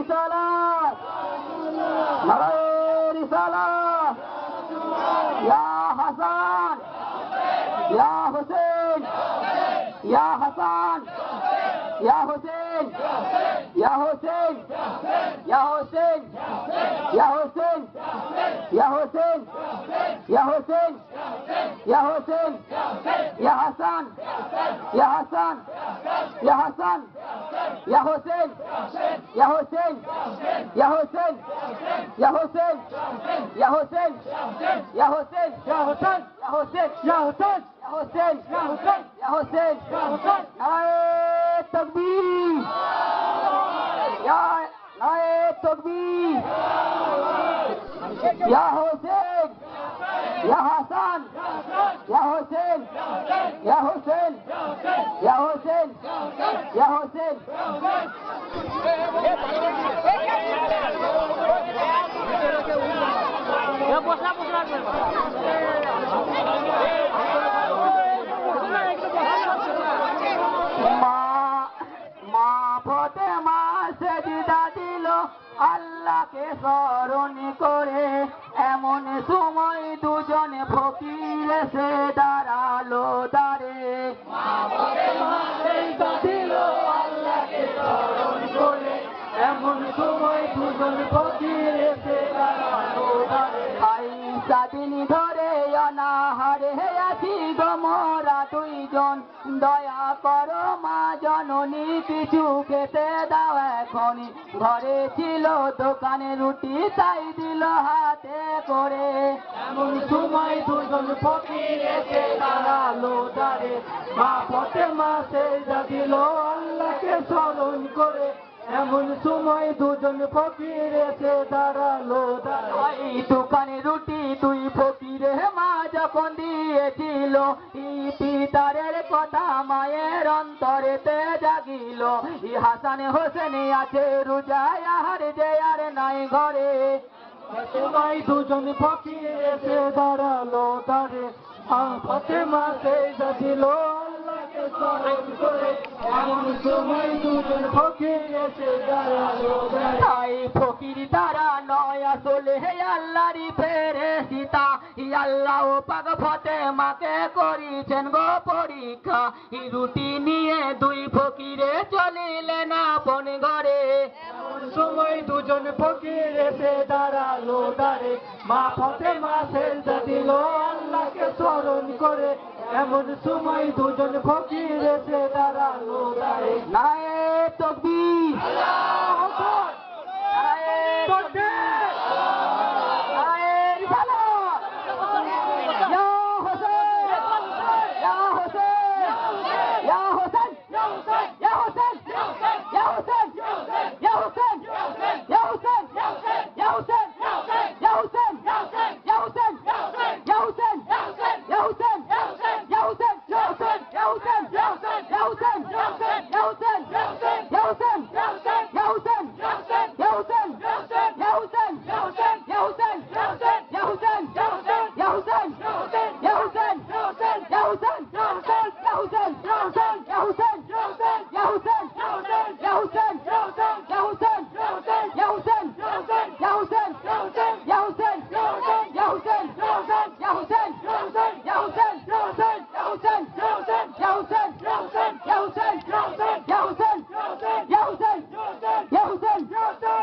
रिसालत नारे रिसालत या हसन या हुसैन या हसन या हुसैन या हुसैन या हुसैन या हुसैन या हुसैन या हुसैन या हुसैन या हसन या हसन या हसन या हुसैन या हुसैन या हुसैन या हुसैन या हुसैन या हुसैन या हुसैन या हुसैन या हुसैन या हुसैन या हुसैन या हुसैन या हुसैन नारे तकबीर या नारे तकबीर या हुसैन या हसन या हुसैन या हुसैन या हुसैन या हुसैन আল্লাহকে স্মরণ করে এমন সময় দুজনে ফকির এসে দাঁড়ালো দাঁড়ে আল্লাহকে স্মরণ করে এমন সময় দুজন ফকির এসে দাঁড়ালো দাঁড়ে সাদিন ধরে অনাহারে আছি গোমরা দুইজন দয়া করো মা জননী কিছু খেতে দাও এখনই ঘরে ছিল দোকানে রুটি তাই দিল হাতে করে এমন সময় দুজন ফকির এসে দাঁড়ালো দাঁড়ে মা ফাতেমা সেজদা দিল আল্লাহকে স্মরণ করে এমন সময় দুজন ফকির এসে দাঁড়ালো দাঁড়াই দোকানে রুটি দুই ফকিরে মা যখন দিয়েছিল পিতারের কথা মায়ের অন্তরেতে জাগিল হাসান হোসেন আছে রোজায় আহার যে আর নাই ঘরে ফাতেমাই দুজন ফকির এসে দাঁড়ালো দাঁড়ে ফাতেমা সেজদা দিল আল্লাহকে স্মরণ করে এমন সময় দুজন ফকির এসে দাঁড়ালো দাঁড়াই ফকির তারা নয় আসলে হে আল্লাহরই ফেরেশতা আল্লাহ পাক ফাতেমাকে করিছেন গো পরীক্ষা রুটি নিয়ে দুই ফকিরে চলিলেন আপন ঘরে এমন সময় দুজন ফকির এসে দাঁড়ালো দাঁড়ে মা ফাতেমা সেজদা দিল আল্লাহকে স্মরণ করে এমন সময় দুজন ফকির এসে দাঁড়ালো দাঁড়ে নারে তাকবীর আল্লাহু আকবার নারে তাকবীর নারে রিসালাত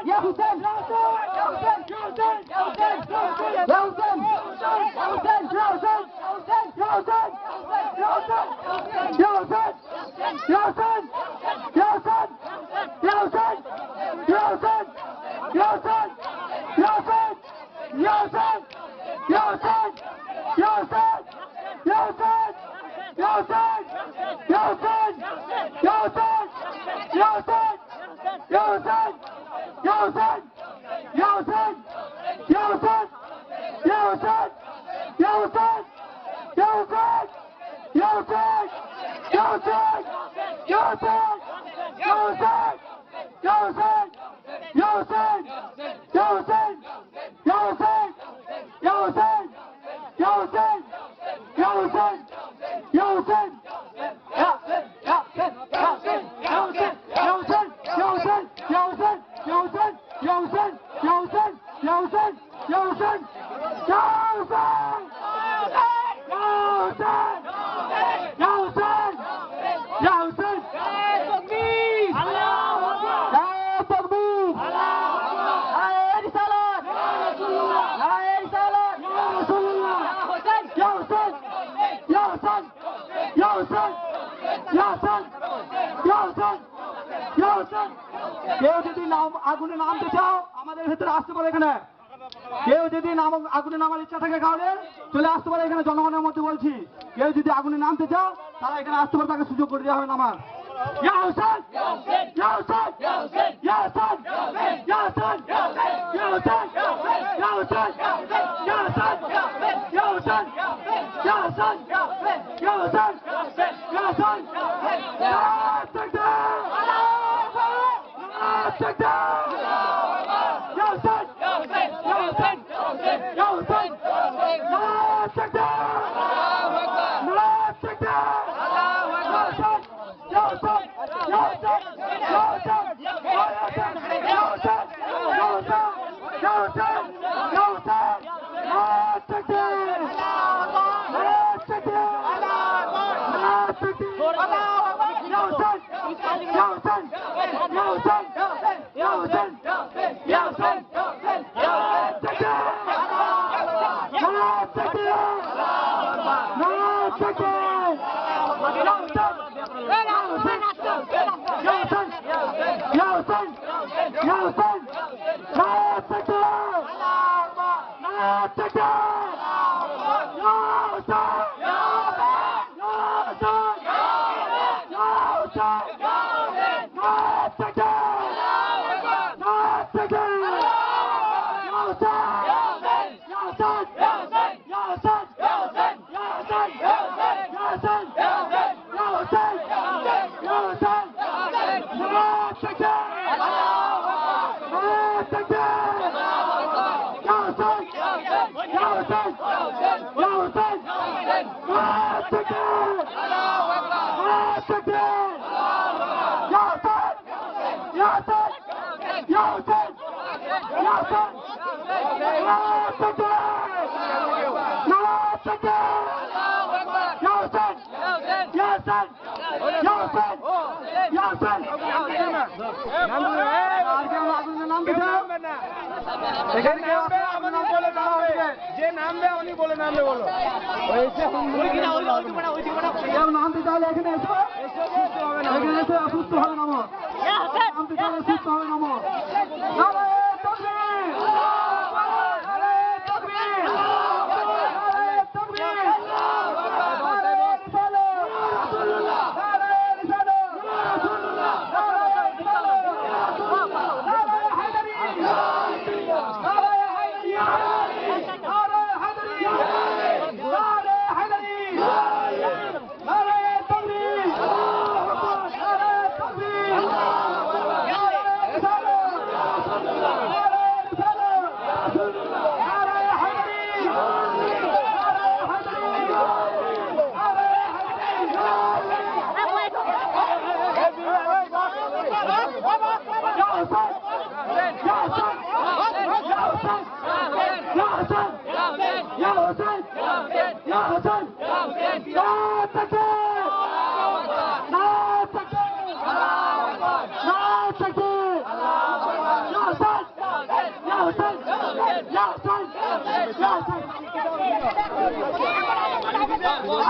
ইয়া হুসাইন ইয়া হুসাইন ইয়া হুসাইন ইয়া হুসাইন ইয়া হুসাইন ইয়া হুসাইন ইয়া হুসাইন ইয়া হুসাইন ইয়া হুসাইন ইয়া হুসাইন ইয়া হুসাইন ইয়া হুসাইন কেউ যদি আগুনে নামতে চাও আমাদের ভেতরে আসতে পারে এখানে। কেউ যদি আগুনে নামার ইচ্ছা থাকে কাউরে চলে আসতে পারে এখানে। জনগণের মধ্যে বলছি, কেউ যদি আগুনে নামতে চাও তারা এখানে আসতে পারে, তাকে সুযোগ করে দেওয়া হবে নামার।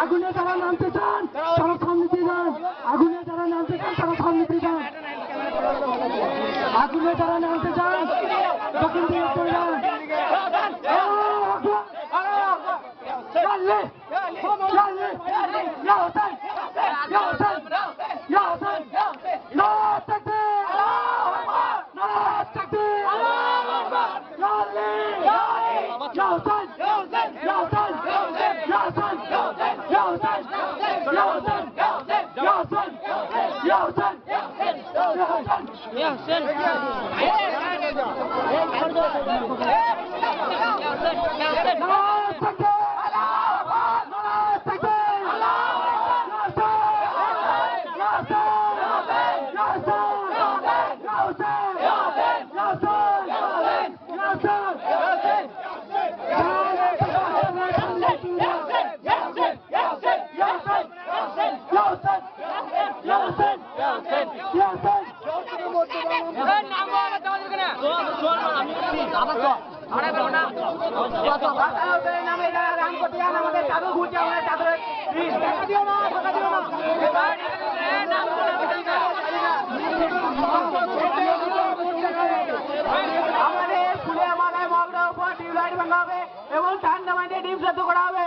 আগুনে যারা নামতে চান তারা সামনে যান। আগুনে যারা নামতে চান তারা সামনে যান। আগুনে যারা নামতে চান দক্ষিণ দিকে চলে যান। নামে যারা রান করতে যান আমাদের চাদর ঘুরছে আমাদের চাদরের টাকা দিও না টাকা দিও না আমাদের ফুলের মাথায় মগটার উপর টিউবলাইট ভাঙা হবে এবং ঠান্ডা মাইন্ডে ডিম সেদ্ধ করা হবে